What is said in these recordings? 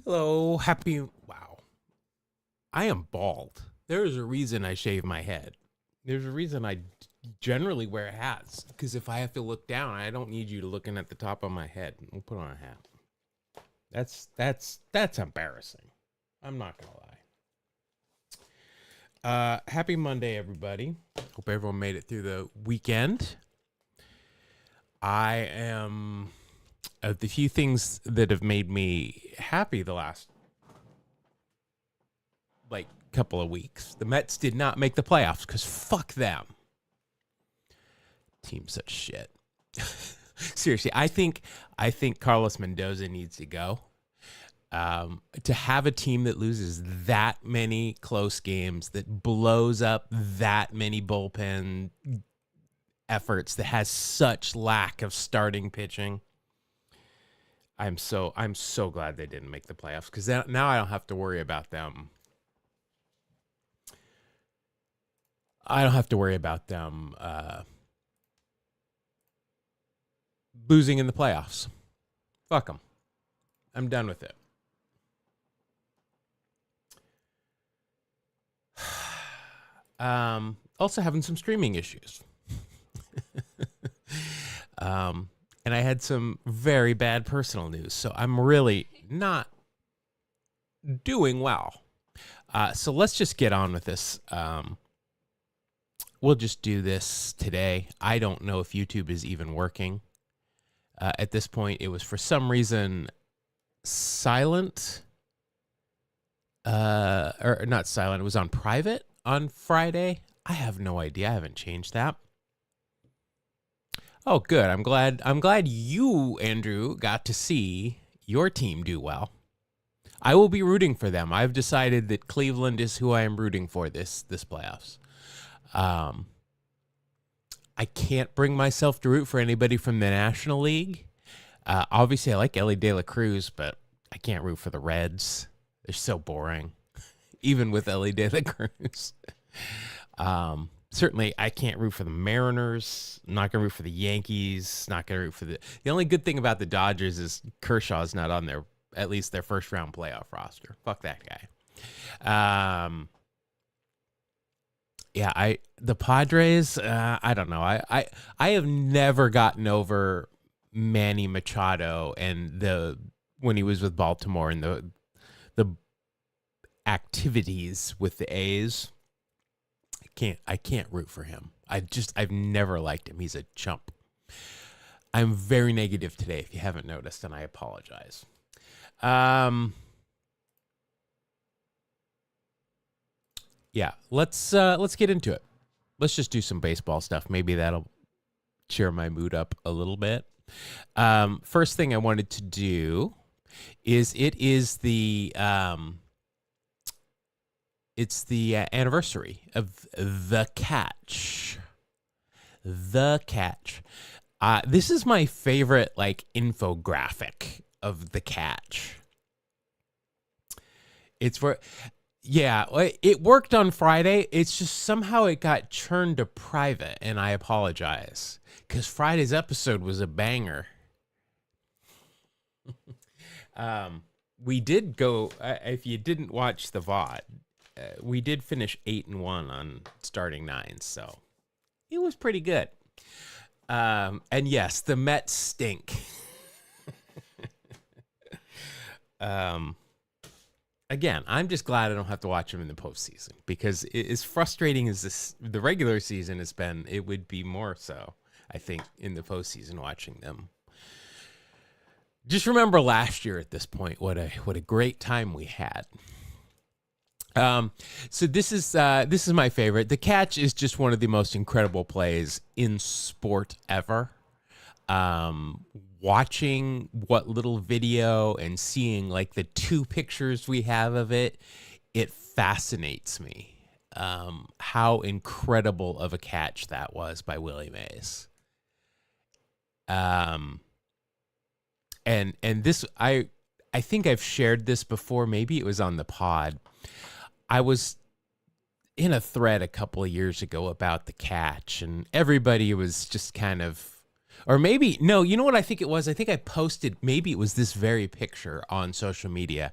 Hello, happy. Wow. I am bald. There is a reason I shave my head. There's a reason I generally wear hats. Because if I have to look down, I don't need you to looking at the top of my head. We'll put on a hat. That's embarrassing. I'm not gonna lie. Happy Monday, everybody. Hope everyone made it through the weekend. I am the few things that have made me happy the last couple of weeks. The Mets did not make the playoffs because fuck them. Team's such shit. Seriously, I think Carlos Mendoza needs to go. To have a team that loses that many close games, that blows up that many bullpen efforts, that has such lack of starting pitching. I'm so glad they didn't make the playoffs because now I don't have to worry about them. Losing in the playoffs. Fuck them. I'm done with it. Also having some streaming issues. And I had some very bad personal news, so I'm really not doing well. So let's just get on with this. We'll just do this today. I don't know if YouTube is even working. At this point, it was for some reason silent. Or not silent. It was on private on Friday. I have no idea. I haven't changed that. Oh, good. I'm glad you, Andrew, got to see your team do well. I will be rooting for them. I've decided that Cleveland is who I am rooting for this playoffs. I can't bring myself to root for anybody from the National League. Obviously, I like Ellie De La Cruz, but I can't root for the Reds. They're so boring, even with Ellie De La Cruz. Certainly, I can't root for the Mariners. I'm not going to root for the Yankees. Not going to root for the only good thing about the Dodgers is Kershaw's not on at least their first round playoff roster. Fuck that guy. Yeah, the Padres, I don't know. I have never gotten over Manny Machado and when he was with Baltimore and the activities with the A's. I can't root for him. I've never liked him. He's a chump. I'm very negative today, if you haven't noticed, and I apologize. Yeah, let's get into it. Let's just do some baseball stuff. Maybe that'll cheer my mood up a little bit. First thing I wanted to do is it's the anniversary of The Catch. The Catch. This is my favorite infographic of The Catch. Yeah, it worked on Friday. It's just somehow it got churned to private, and I apologize because Friday's episode was a banger. We did go. If you didn't watch the VOD, we did finish 8-1 on starting 9, so it was pretty good. And yes, the Mets stink. Again, I'm just glad I don't have to watch them in the postseason because as frustrating as the regular season has been, it would be more so, I think, in the postseason watching them. Just remember last year at this point, what a great time we had. So this is my favorite. The Catch is just one of the most incredible plays in sport ever. Watching what little video and seeing the 2 pictures we have of it, it fascinates me. How incredible of a catch that was by Willie Mays. And this, I think I've shared this before. Maybe it was on the pod. I was in a thread a couple of years ago about The Catch, and everybody was just kind of, Or maybe, no, you know what I think it was? I think I posted, maybe it was this very picture on social media,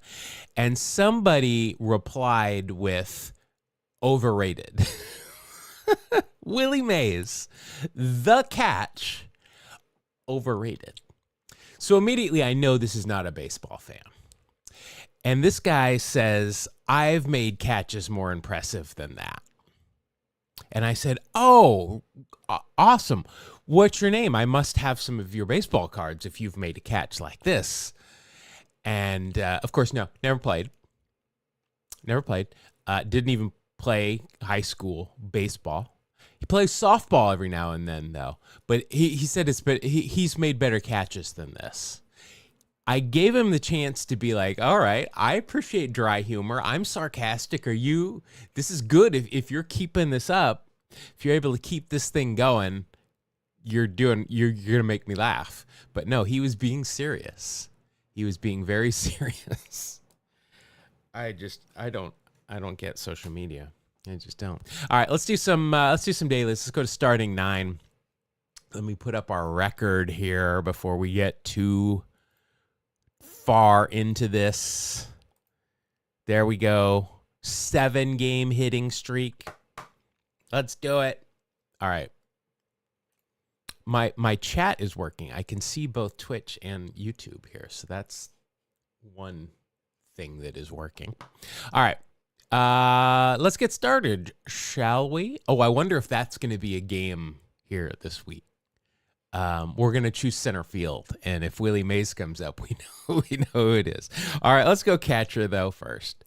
and somebody replied with overrated. Willie Mays, the catch, overrated. So immediately I know this is not a baseball fan. And this guy says, I've made catches more impressive than that. And I said, oh, awesome. What's your name? I must have some of your baseball cards if you've made a catch like this. And of course, no, never played. Never played. Didn't even play high school baseball. He plays softball every now and then, though. But he said he's made better catches than this. I gave him the chance to be like, all right, I appreciate dry humor. I'm sarcastic. This is good. If you're keeping this up, if you're able to keep this thing going, you're going to make me laugh. But no, he was being serious. He was being very serious. I don't get social media. I just don't. All right, let's do some dailies. Let's go to starting 9. Let me put up our record here before we get too far into this. There we go. 7-game hitting streak. Let's do it. All right. My chat is working. I can see both Twitch and YouTube here. So that's one thing that is working. All right. Let's get started, shall we? Oh, I wonder if that's going to be a game here this week. We're going to choose center field, and if Willie Mays comes up, we know who it is. All right, let's go catcher, though, first.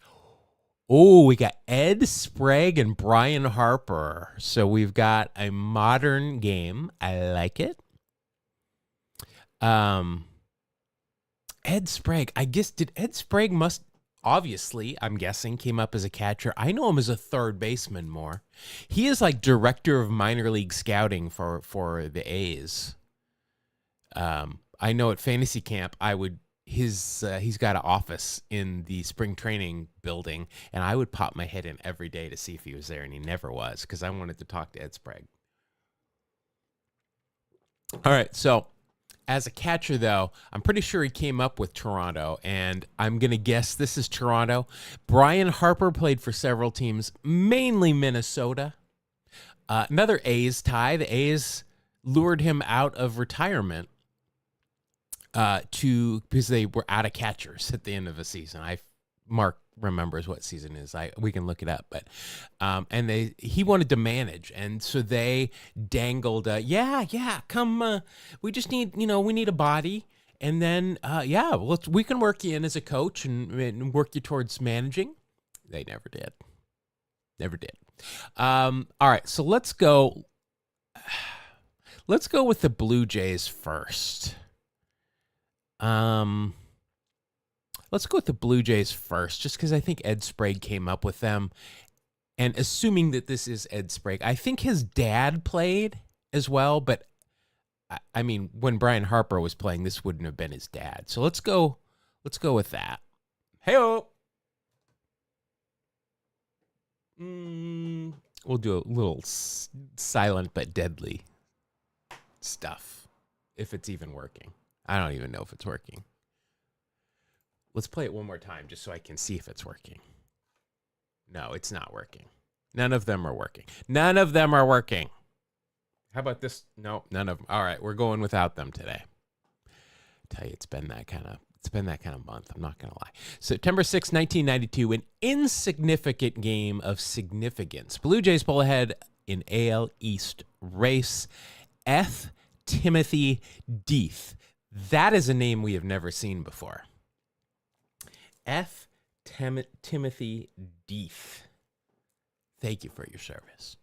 Oh, we got Ed Sprague and Brian Harper. So we've got a modern game. I like it. Ed Sprague, I guess, did Ed Sprague obviously, I'm guessing, came up as a catcher. I know him as a third baseman more. He is like director of minor league scouting for the A's. I know at fantasy camp, he's got an office in the spring training building, and I would pop my head in every day to see if he was there, and he never was because I wanted to talk to Ed Sprague. All right, so as a catcher, though, I'm pretty sure he came up with Toronto, and I'm going to guess this is Toronto. Brian Harper played for several teams, mainly Minnesota. Another A's tie. The A's lured him out of retirement because they were out of catchers at the end of the season. Mark remembers what season it is. We can look it up, but he wanted to manage, and so they dangled. Come. We just need we need a body, and then we can work you in as a coach and work you towards managing. They never did. Never did. All right, so let's go. Let's go with the Blue Jays first. Let's go with the Blue Jays first, just because I think Ed Sprague came up with them. And assuming that this is Ed Sprague, I think his dad played as well. But, I mean, when Brian Harper was playing, this wouldn't have been his dad. So let's go with that. Hey-o! We'll do a little silent but deadly stuff, if it's even working. I don't even know if it's working. Let's play it one more time just so I can see if it's working. No, it's not working. None of them are working. None of them are working. How about this? No, none of them. All right, we're going without them today. I tell you, it's been that kind of month. I'm not going to lie. September 6, 1992, an insignificant game of significance. Blue Jays pull ahead in AL East race. F. Timothy Deeth. That is a name we have never seen before. F. Timothy Deeth. Thank you for your service.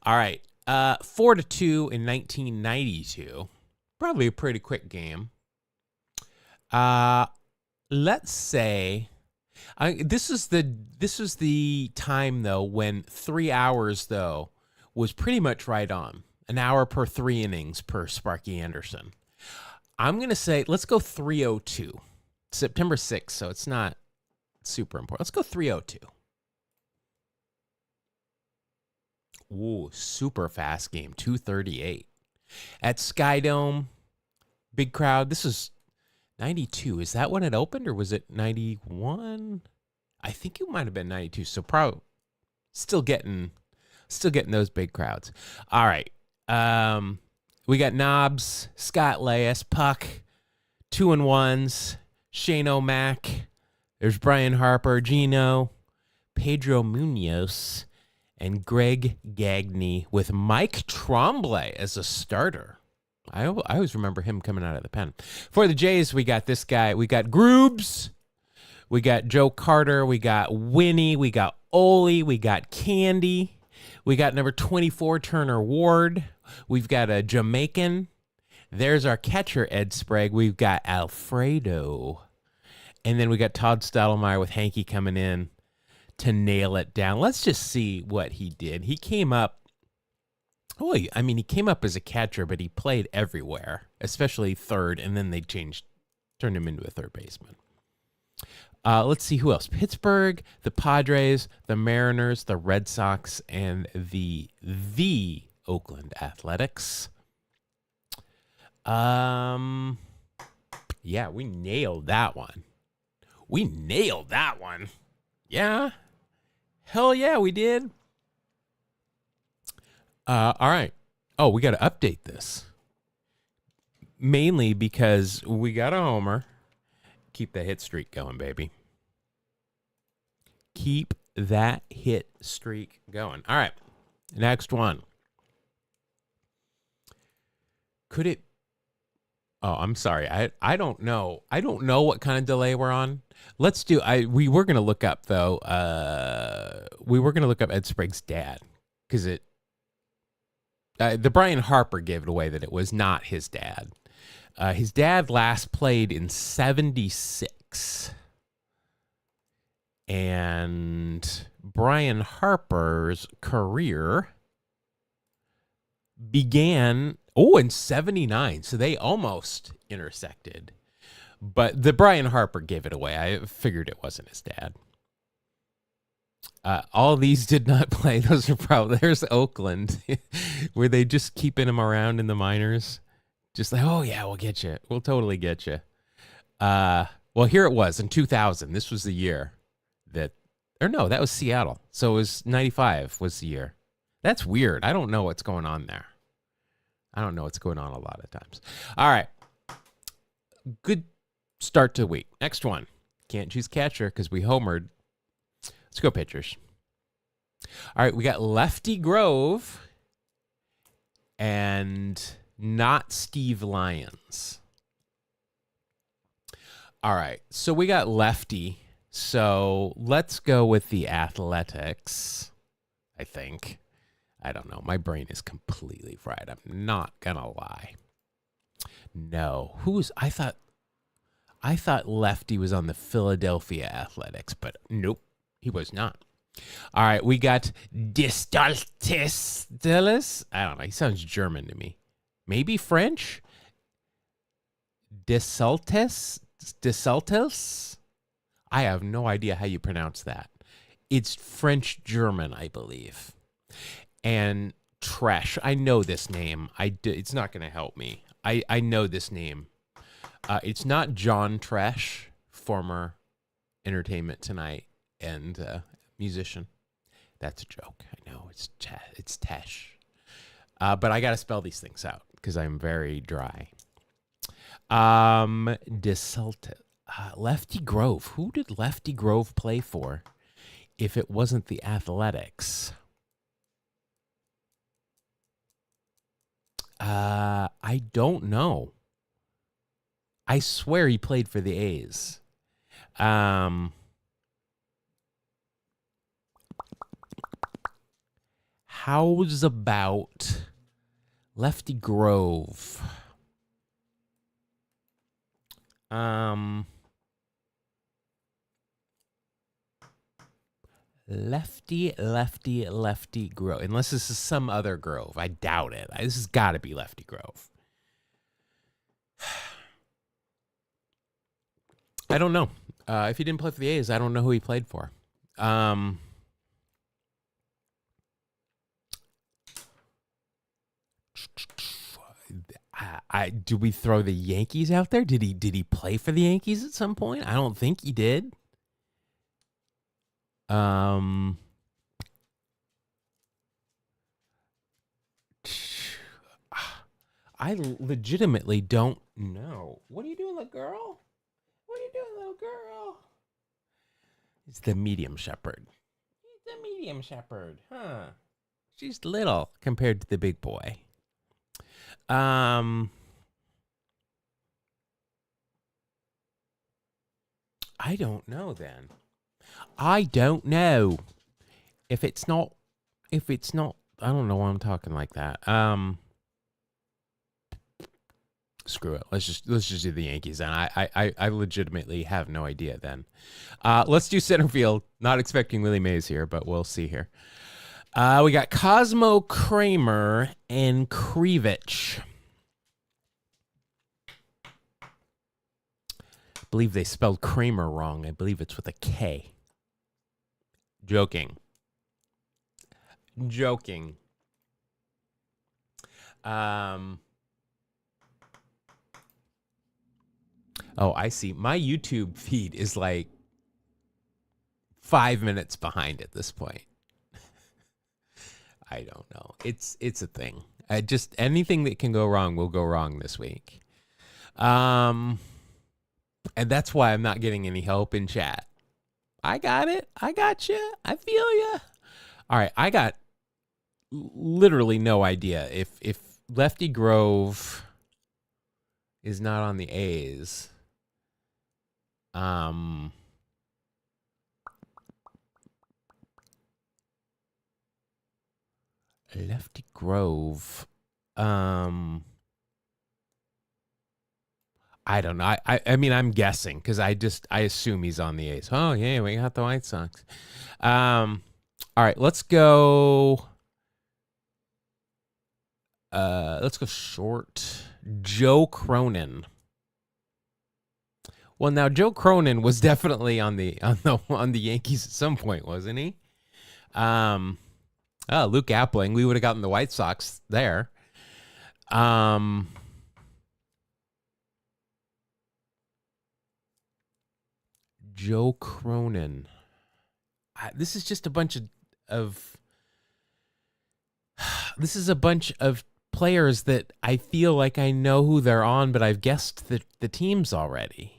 All right. 4-2 in 1992. Probably a pretty quick game. Let's say this is the time though when 3 hours though was pretty much right on. An hour per 3 innings per Sparky Anderson. I'm going to say, let's go 3:02. September 6th, so it's not super important. Let's go 3:02. Ooh, super fast game, 2:38. at Skydome. Big crowd. This is 92. Is that when it opened, or was it 91? I think it might have been 92. So probably still getting those big crowds. All right. We got Knobs, Scott Laius, Puck, 2-1s, Shane O'Mac. There's Brian Harper, Gino, Pedro Munoz, and Greg Gagne with Mike Tremblay as a starter. I always remember him coming out of the pen. For the Jays, we got this guy. We got Groobs. We got Joe Carter. We got Winnie. We got Ole. We got Candy. We got number 24, Turner Ward. We've got a Jamaican. There's our catcher, Ed Sprague. We've got Alfredo. And then we got Todd Stottlemyre with Hanky coming in to nail it down. Let's just see what he did. He came up. Oh, I mean, he came up as a catcher, but he played everywhere, especially third, and then they turned him into a third baseman. Let's see who else. Pittsburgh, the Padres, the Mariners, the Red Sox, and the Oakland Athletics. Yeah, we nailed that one. Yeah. Hell yeah, we did. All right. Oh, we got to update this. Mainly because we got a homer. Keep the hit streak going, baby. Keep that hit streak going. All right. Next one. Could it... Oh, I'm sorry. I don't know. I don't know what kind of delay we're on. Let's do... We were going to look up, though. We were going to look up Ed Sprague's dad. Because the Brian Harper gave it away that it was not his dad. His dad last played in 76. And Brian Harper's career began, in 79. So they almost intersected. But the Brian Harper gave it away. I figured it wasn't his dad. All these did not play. Those are probably, there's Oakland. Were they just keeping him around in the minors? Just like, oh yeah, we'll get you. We'll totally get you. Well, here it was in 2000. This was the year that was Seattle. So it was 95 was the year. That's weird. I don't know what's going on there. I don't know what's going on a lot of times. All right. Good start to the week. Next one. Can't choose catcher because we homered. Let's go pitchers. All right, we got Lefty Grove and not Steve Lyons. All right, so we got Lefty. So let's go with the Athletics, I think. I don't know. My brain is completely fried. I'm not going to lie. No. I thought Lefty was on the Philadelphia Athletics, but nope. He was not. All right, we got Distaltis. I don't know. He sounds German to me. Maybe French? Desaltis? I have no idea how you pronounce that. It's French-German, I believe. And Tresh. I know this name. It's not going to help me. I know this name. It's not John Tresh, former Entertainment Tonight and musician. That's a joke. I know. It's Tesh. But I got to spell these things out because I'm very dry. Desulted. Lefty Grove. Who did Lefty Grove play for if it wasn't the Athletics? I don't know. I swear he played for the A's. How's about Lefty Grove? Lefty Grove. Unless this is some other Grove. I doubt it. This has got to be Lefty Grove. I don't know. If he didn't play for the A's, I don't know who he played for. Do we throw the Yankees out there? Did he play for the Yankees at some point? I don't think he did. I legitimately don't know. What are you doing, little girl? What are you doing, little girl? It's the medium shepherd. He's the medium shepherd, huh? She's little compared to the big boy. I don't know then. I don't know. If it's not, I don't know why I'm talking like that. Screw it. Let's just do the Yankees. And I legitimately have no idea then. Let's do center field. Not expecting Willie Mays here, but we'll see here. We got Cosmo, Kramer, and Krivich. I believe they spelled Kramer wrong. I believe it's with a K. Joking. Oh, I see. My YouTube feed is like 5 minutes behind at this point. I don't know. It's a thing. Just anything that can go wrong will go wrong this week. And that's why I'm not getting any help in chat. I got it. I got you. I feel you. All right. I got literally no idea if Lefty Grove is not on the A's. Lefty Grove. I don't know. I mean, I'm guessing because I assume he's on the A's. Oh yeah, we got the White Sox. All right, let's go. Let's go short. Joe Cronin. Well, now Joe Cronin was definitely on the Yankees at some point, wasn't he? Luke Appling. We would have gotten the White Sox there. Joe Cronin. This is just a bunch of this is a bunch of players that I feel like I know who they're on, but I've guessed the teams already.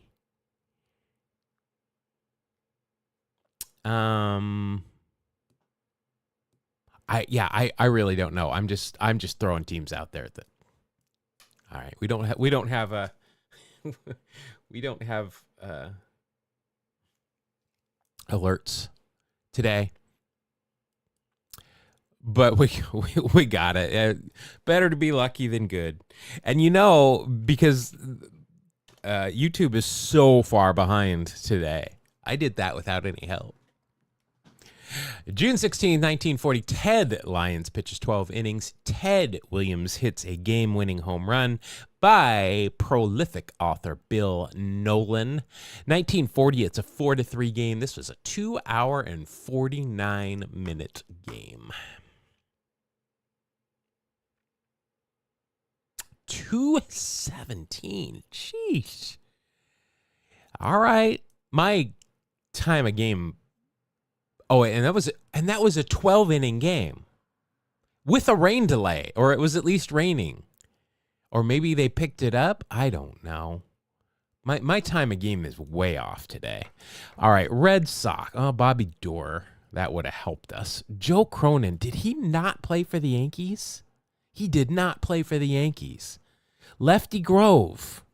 I really don't know. I'm just throwing teams out there that. All right, we don't have alerts today, but we got it. Better to be lucky than good, and because YouTube is so far behind today, I did that without any help. June 16, 1940, Ted Lyons pitches 12 innings. Ted Williams hits a game-winning home run by prolific author Bill Nolan. 1940, it's a 4-3 game. This was a 2-hour and 49-minute game. 2:17. Jeez. All right. My time of game. Oh, and that was a 12-inning game with a rain delay, or it was at least raining, or maybe they picked it up. I don't know. My time of game is way off today. All right, Red Sox. Oh, Bobby Doerr. That would have helped us. Joe Cronin. Did he not play for the Yankees? He did not play for the Yankees. Lefty Grove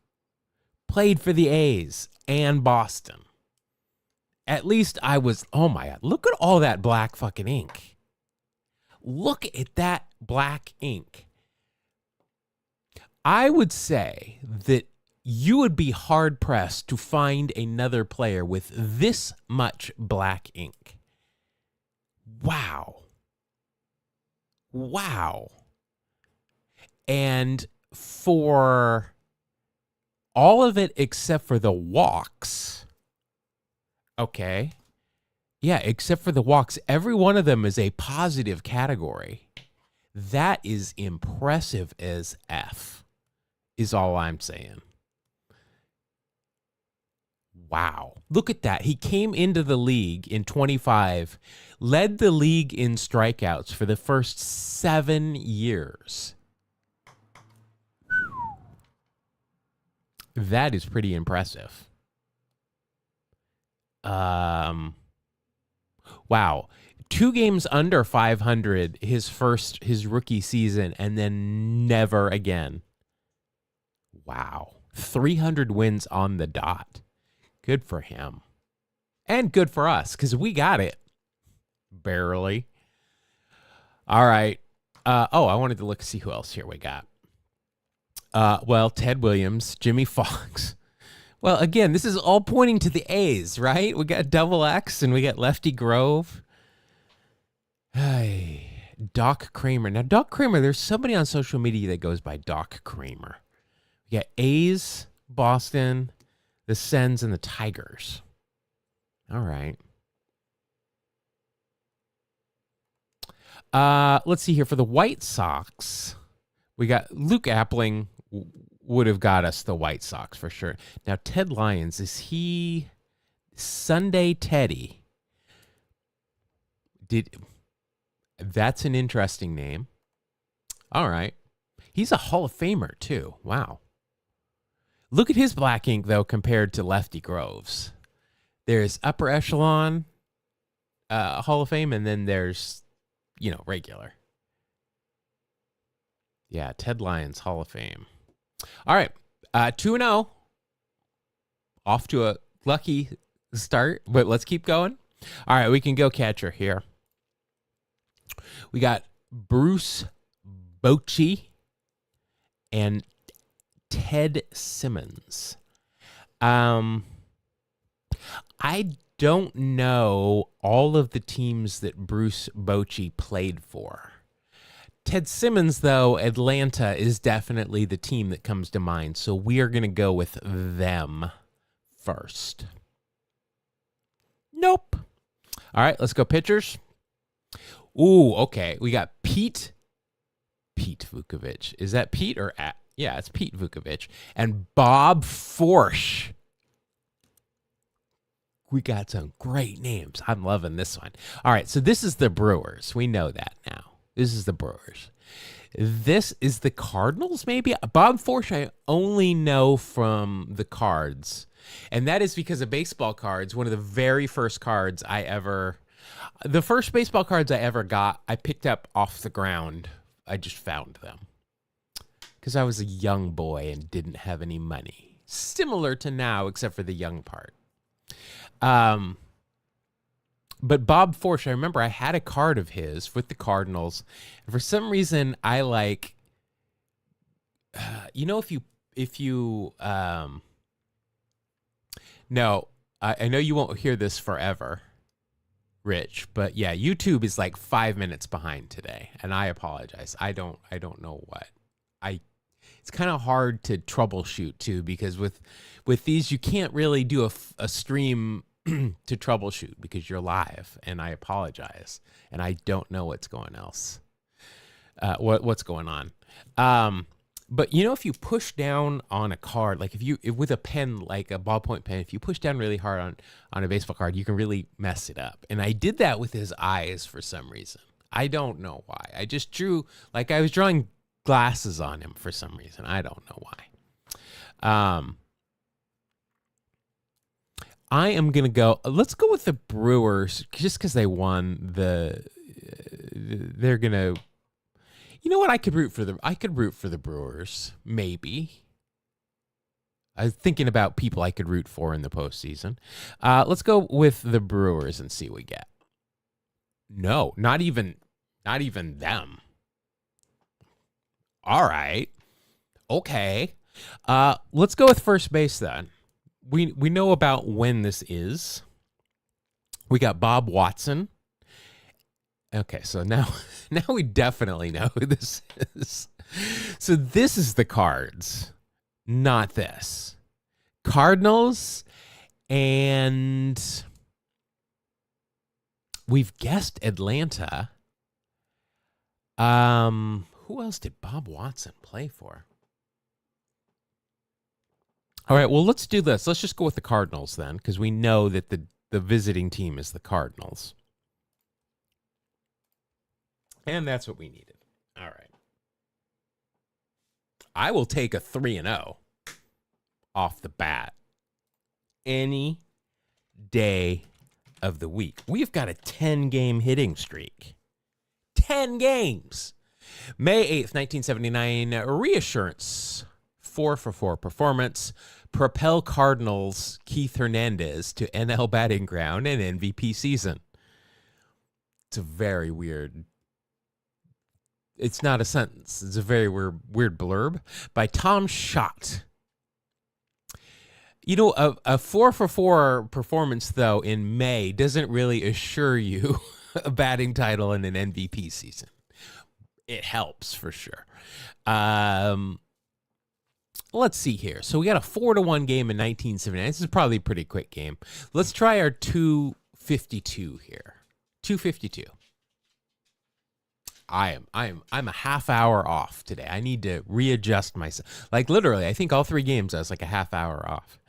played for the A's and Boston. At least I was, oh my God, look at all that black fucking ink. Look at that black ink. I would say that you would be hard pressed to find another player with this much black ink. Wow. And for all of it except for the walks, okay. Yeah, except for the walks. Every one of them is a positive category. That is impressive as F. is all I'm saying. Wow. Look at that. He came into the league in 25, led the league in strikeouts for the first 7 years. That is pretty impressive. Wow. 2 games under 500 his rookie season, and then never again. Wow. 300 wins on the dot. Good for him. And good for us, because we got it. Barely. All right. I wanted to see who else here we got. Well, Ted Williams, Jimmy Fox. Well, again, this is all pointing to the A's, right? We got Double X and we got Lefty Grove. Hey, Doc Kramer. Now, Doc Kramer, there's somebody on social media that goes by Doc Kramer. We got A's, Boston, the Sens, and the Tigers. All right. Let's see here. For the White Sox, we got Luke Appling would have got us the White Sox for sure. Now, Ted Lyons, is he Sunday Teddy? That's an interesting name. All right. He's a Hall of Famer, too. Wow. Look at his black ink, though, compared to Lefty Grove's. There's upper echelon Hall of Fame, and then there's, regular. Yeah, Ted Lyons, Hall of Fame. All right, 2-0. Off to a lucky start, but let's keep going. All right, we can go catcher here. We got Bruce Bochy and Ted Simmons. I don't know all of the teams that Bruce Bochy played for. Ted Simmons, though, Atlanta is definitely the team that comes to mind, so we are going to go with them first. Nope. All right, let's go pitchers. Ooh, okay. We got Pete Vukovich. Is that Pete or at? Yeah, it's Pete Vukovich. And Bob Forsch. We got some great names. I'm loving this one. All right, so this is the Brewers. We know that now. This is the Brewers. This is the Cardinals, maybe? Bob Forsch, I only know from the cards. And that is because of baseball cards. One of the very first cards the first baseball cards I ever got, I picked up off the ground. I just found them. Because I was a young boy and didn't have any money. Similar to now, except for the young part. But Bob Forsch, I remember I had a card of his with the Cardinals. And for some reason, I like, no, I know you won't hear this forever, Rich, but yeah, YouTube is like 5 minutes behind today, and I apologize. I don't know what. It's kind of hard to troubleshoot too, because with these you can't really do a stream to troubleshoot because you're live, and I apologize, and I don't know what's going on. But if you push down on a card, like if with a pen, like a ballpoint pen, if you push down really hard on a baseball card, you can really mess it up. And I did that with his eyes for some reason. I don't know why. I just drew, like I was drawing glasses on him for some reason. I don't know why. I am going to go, let's go with the Brewers, just because they won they're going to, you know what? I could root for the Brewers, maybe. I was thinking about people I could root for in the postseason. Let's go with the Brewers and see what we get. No, not even them. All right. Okay. Let's go with first base then. We know about when this is. We got Bob Watson. Okay, so now we definitely know who this is. So this is the Cards, not this. Cardinals, and we've guessed Atlanta. Who else did Bob Watson play for? All right, well, let's do this. Let's just go with the Cardinals then, because we know that the visiting team is the Cardinals. And that's what we needed. All right. I will take a 3-0 off the bat any day of the week. We've got a 10-game hitting streak. 10 games. May 8th, 1979, reassurance. 4-for-4 performance. Propel Cardinals Keith Hernandez to NL batting ground and MVP season. It's a very weird. It's not a sentence. It's a very weird blurb by Tom Schott. You know, a 4-for-4 performance, though, in May doesn't really assure you a batting title in an MVP season. It helps for sure. Let's see here. So we got a 4-1 game in 1979. This is probably a pretty quick game. Let's try our 252 here. 252. I'm a half hour off today. I need to readjust myself. Like literally, I think all 3 games I was like a half hour off.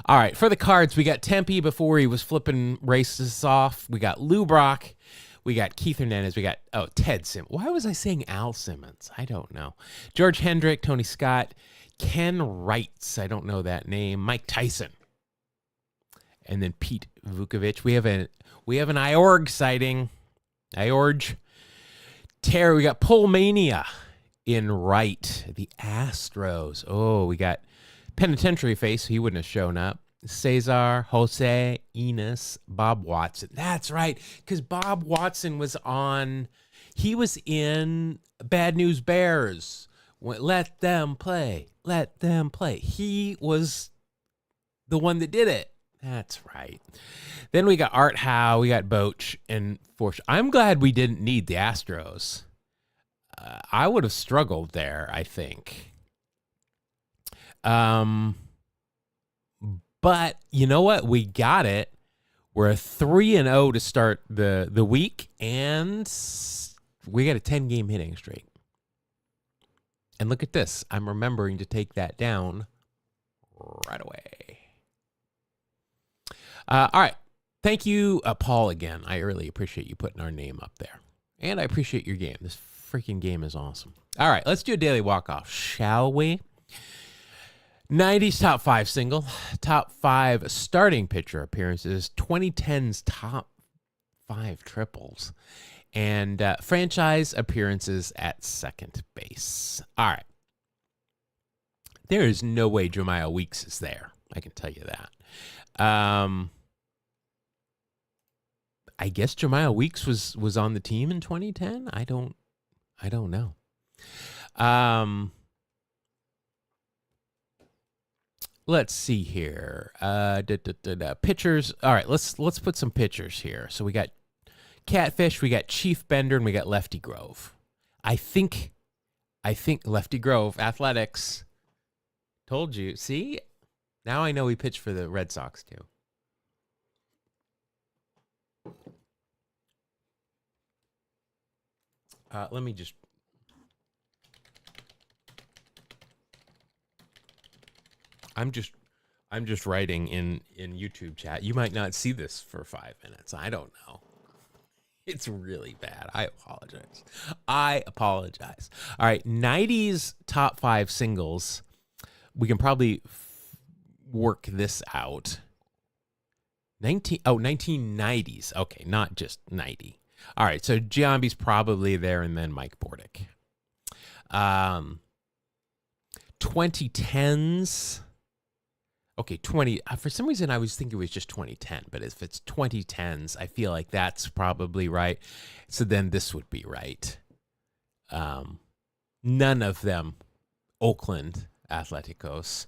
All right, for the Cards, we got Tempe before he was flipping races off. We got Lou Brock. We got Keith Hernandez. We got, Ted Simmons. Why was I saying Al Simmons? I don't know. George Hendrick, Tony Scott, Ken Wrights. I don't know that name. Mike Tyson. And then Pete Vukovich. We have an IORG sighting. IORG. Terry, we got Pullmania in right. The Astros. Oh, we got Penitentiary Face. He wouldn't have shown up. Cesar, Jose, Enos, Bob Watson. That's right, because Bob Watson was on. He was in Bad News Bears. Let them play. Let them play. He was the one that did it. That's right. Then we got Art Howe, we got Boch, and Forsh. I'm glad we didn't need the Astros. I would have struggled there, I think. But you know what? We got it. We're 3-0 to start the week, and we got a 10-game hitting streak. And look at this. I'm remembering to take that down right away. All right. Thank you, Paul, again. I really appreciate you putting our name up there. And I appreciate your game. This freaking game is awesome. All right. Let's do a daily walk-off, shall we? 90s top 5 single, top 5 starting pitcher appearances, 2010's top 5 triples, and franchise appearances at second base. All right. There is no way Jeremiah Weeks is there. I can tell you that. I guess Jeremiah Weeks was on the team in 2010. I don't know. Let's see here. Pitchers. All right, let's put some pitchers here. So we got Catfish, we got Chief Bender, and we got Lefty Grove. I think Lefty Grove Athletics. Told you. See? Now I know he pitched for the Red Sox too. Let me just. I'm just writing in YouTube chat. You might not see this for 5 minutes. I don't know. It's really bad. I apologize. All right, 90s top 5 singles. We can probably work this out. 1990s. Okay, not just 90. All right, so Giambi's probably there, and then Mike Bordick. 2010s. Okay, 20. For some reason, I was thinking it was just 2010, but if it's 2010s, I feel like that's probably right. So then this would be right. None of them Oakland Atleticos.